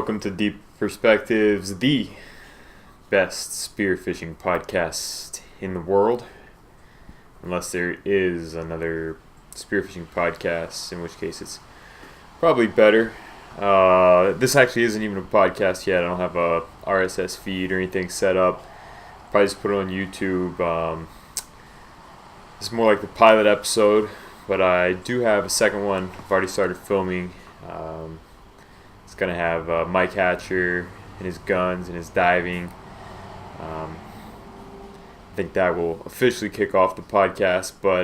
welcome to Deep Perspectives, the best spearfishing podcast in the world. Unless there is another spearfishing podcast, in which case it's probably better. This actually isn't even a podcast yet. I don't have a RSS feed or anything set up. Probably just put it on YouTube. It's more like the pilot episode, but I do have a second one. I've already started filming. It's going to have Mike Hatcher and his guns and his diving. I think that will officially kick off the podcast, but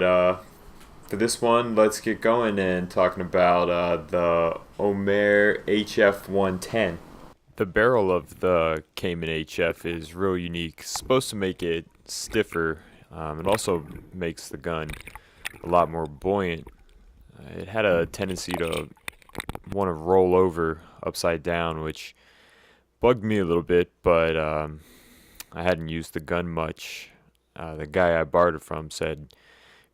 for this one, let's get going and talking about the Omer HF 110. The barrel of the Cayman HF is real unique. It's supposed to make it stiffer. It also makes the gun a lot more buoyant. It had a tendency to want to roll over upside down, which bugged me a little bit, but I hadn't used the gun much. The guy I borrowed it from said it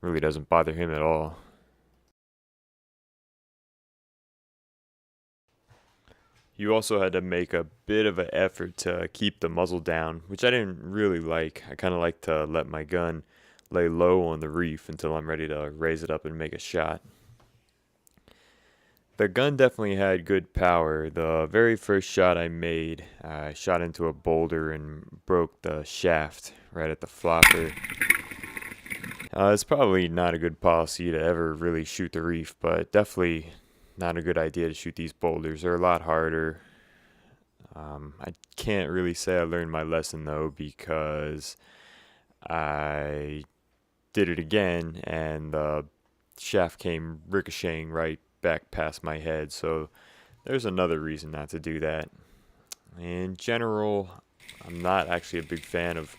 really doesn't bother him at all. You also had to make a bit of an effort to keep the muzzle down, which I didn't really like. I kind of like to let my gun lay low on the reef until I'm ready to raise it up and make a shot. The gun definitely had good power. The very first shot I made, I shot into a boulder and broke the shaft right at the flopper. It's probably not a good policy to ever really shoot the reef, but definitely not a good idea to shoot these boulders. They're a lot harder. I can't really say I learned my lesson though, because I did it again and the shaft came ricocheting right back past my head, so there's another reason not to do that. In general, I'm not actually a big fan of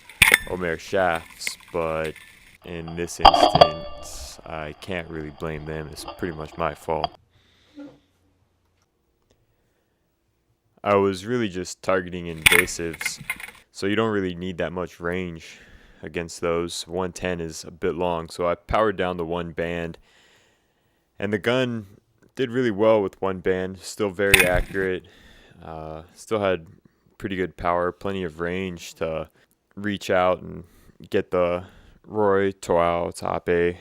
Omer shafts, but in this instance, I can't really blame them. It's pretty much my fault. I was really just targeting invasives, so you don't really need that much range against those. 110 is a bit long, so I powered down to one band, and the gun did really well with one band. Still very accurate. Still had pretty good power, plenty of range to reach out and get the Roy Toao Tape.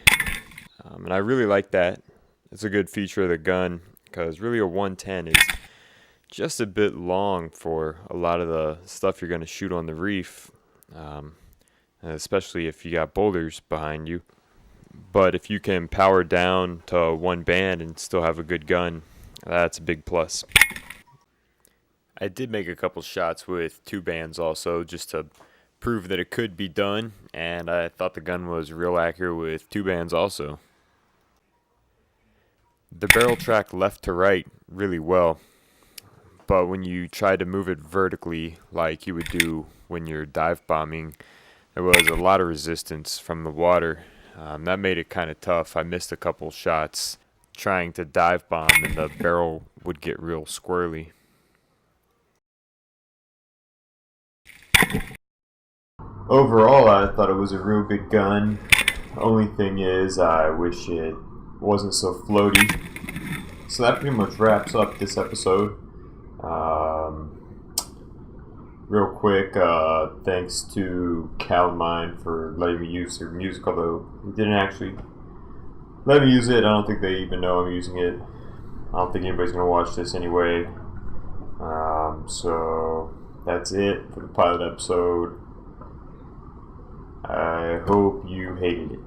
And I really like that. It's a good feature of the gun, because really a 110 is just a bit long for a lot of the stuff you're going to shoot on the reef, especially if you got boulders behind you. But if you can power down to one band and still have a good gun, that's a big plus. I did make a couple shots with two bands also, just to prove that it could be done, and I thought the gun was real accurate with two bands also. The barrel tracked left to right really well, but when you tried to move it vertically like you would do when you're dive bombing, there was a lot of resistance from the water. That made it kind of tough. I missed a couple shots trying to dive bomb, and the barrel would get real squirrely. Overall, I thought it was a real good gun. Only thing is, I wish it wasn't so floaty. So that pretty much wraps up this episode. Real quick, thanks to Calamine for letting me use their music, although he didn't actually let me use it. I don't think they even know I'm using it. I don't think anybody's going to watch this anyway. So that's it for the pilot episode. I hope you hated it.